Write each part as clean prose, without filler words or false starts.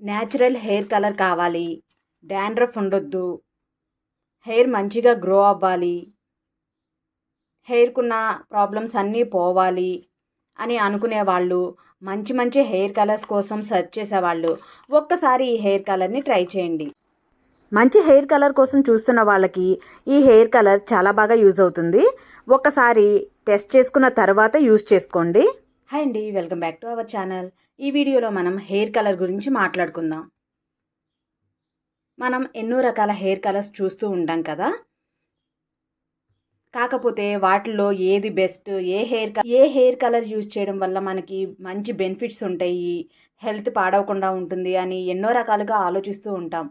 Natural hair colour కావాలి, dandruff ఉండొద్దు, hair మంచిగా గ్రో అవ్వాలి, హెయిర్కున్న ప్రాబ్లమ్స్ అన్నీ పోవాలి అని అనుకునే వాళ్ళు, మంచి మంచి హెయిర్ కలర్స్ కోసం సెర్చ్ చేసేవాళ్ళు ఒక్కసారి ఈ హెయిర్ కలర్ని ట్రై చేయండి. మంచి హెయిర్ కలర్ కోసం చూస్తున్న వాళ్ళకి ఈ హెయిర్ కలర్ చాలా బాగా యూజ్ అవుతుంది. ఒక్కసారి టెస్ట్ చేసుకున్న తర్వాత యూజ్ చేసుకోండి. హాయ్ అండి, welcome back to our channel. ఈ వీడియోలో మనం హెయిర్ కలర్ గురించి మాట్లాడుకుందాం. మనం ఎన్నో రకాల హెయిర్ కలర్స్ చూస్తూ ఉంటాం కదా, కాకపోతే వాటిల్లో ఏది బెస్ట్, ఏ హెయిర్ కలర్ యూజ్ చేయడం వల్ల మనకి మంచి బెనిఫిట్స్ ఉంటాయి, హెల్త్ పాడవకుండా ఉంటుంది అని ఎన్నో రకాలుగా ఆలోచిస్తూ ఉంటాం.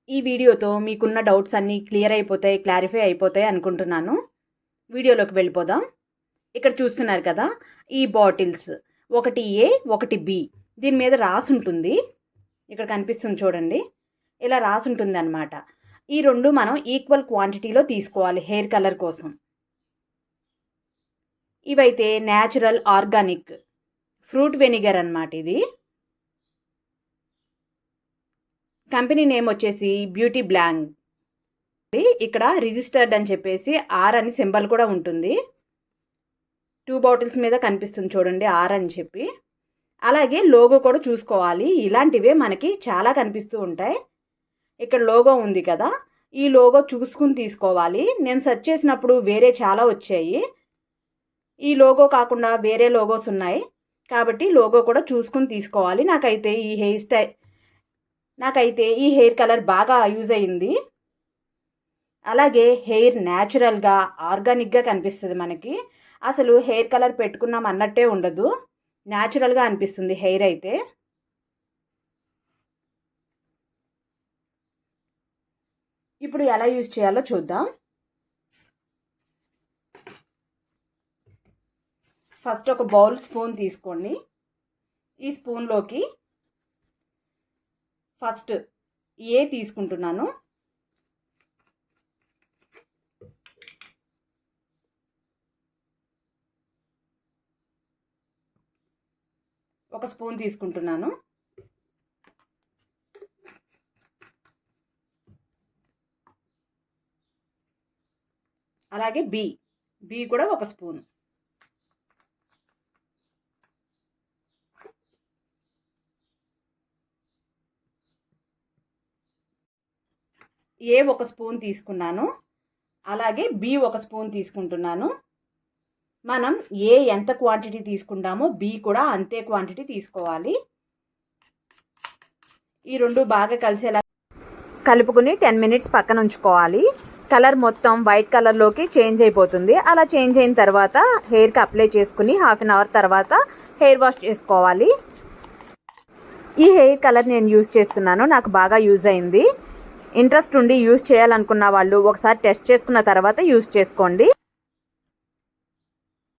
ఈ వీడియోతో మీకున్న డౌట్స్ అన్నీ క్లారిఫై అయిపోతాయి అనుకుంటున్నాను. వీడియోలోకి వెళ్ళిపోదాం. ఇక్కడ చూస్తున్నారు కదా, ఈ బాటిల్స్ ఒకటి ఏ ఒకటి బి, దీని మీద రాసి ఉంటుంది. ఇక్కడ కనిపిస్తుంది చూడండి, ఇలా రాసి ఉంటుంది అన్నమాట. ఈ రెండు మనం ఈక్వల్ క్వాంటిటీలో తీసుకోవాలి హెయిర్ కలర్ కోసం. ఇవైతే న్యాచురల్ ఆర్గానిక్ ఫ్రూట్ వెనిగర్ అన్నమాట. ఇది కంపెనీ నేమ్ వచ్చేసి బ్యూటీ బ్లాంక్. ఇక్కడ రిజిస్టర్డ్ అని చెప్పేసి ఆర్ అని సింబల్ కూడా ఉంటుంది. 2 బాటిల్స్ మీద కనిపిస్తుంది చూడండి, ఆర్ అని చెప్పి. అలాగే లోగో కూడా చూసుకోవాలి. ఇలాంటివే మనకి చాలా కనిపిస్తూ ఉంటాయి. ఇక్కడ లోగో ఉంది కదా, ఈ లోగో చూసుకుని తీసుకోవాలి. నేను సెర్చ్ చేసినప్పుడు వేరే చాలా వచ్చాయి. ఈ లోగో కాకుండా వేరే లోగోస్ ఉన్నాయి కాబట్టి లోగో కూడా చూసుకుని తీసుకోవాలి. నాకైతే ఈ హెయిర్ కలర్ బాగా యూజ్ అయ్యింది. అలాగే హెయిర్ న్యాచురల్గా ఆర్గానిక్గా కనిపిస్తుంది మనకి. అసలు హెయిర్ కలర్ పెట్టుకున్నాం అన్నట్టే ఉండదు, న్యాచురల్గా అనిపిస్తుంది హెయిర్ అయితే. ఇప్పుడు ఎలా యూజ్ చేయాలో చూద్దాం. ఫస్ట్ ఒక బౌల్ స్పూన్ తీసుకోండి. ఈ స్పూన్లోకి ఫస్ట్ ఏ తీసుకుంటున్నాను. ఒక స్పూన్ తీసుకుంటున్నాను. అలాగే బి కూడా ఒక స్పూన్. ఏ ఒక స్పూన్ తీసుకున్నాను, అలాగే బి ఒక స్పూన్ తీసుకుంటున్నాను. మనం ఏ ఎంత క్వాంటిటీ తీసుకుంటామో బి కూడా అంతే క్వాంటిటీ తీసుకోవాలి. ఈ రెండు బాగా కలిసేలా కలుపుకుని 10 మినిట్స్ పక్కన ఉంచుకోవాలి. కలర్ మొత్తం వైట్ కలర్లోకి చేంజ్ అయిపోతుంది. అలా చేంజ్ అయిన తర్వాత హెయిర్కి అప్లై చేసుకుని హాఫ్ అన్ అవర్ తర్వాత హెయిర్ వాష్ చేసుకోవాలి. ఈ హెయిర్ కలర్ నేను యూజ్ చేస్తున్నాను, నాకు బాగా యూజ్ అయింది. ఇంట్రెస్ట్ ఉండి యూజ్ చేయాలనుకున్న వాళ్ళు ఒకసారి టెస్ట్ చేసుకున్న తర్వాత యూజ్ చేసుకోండి.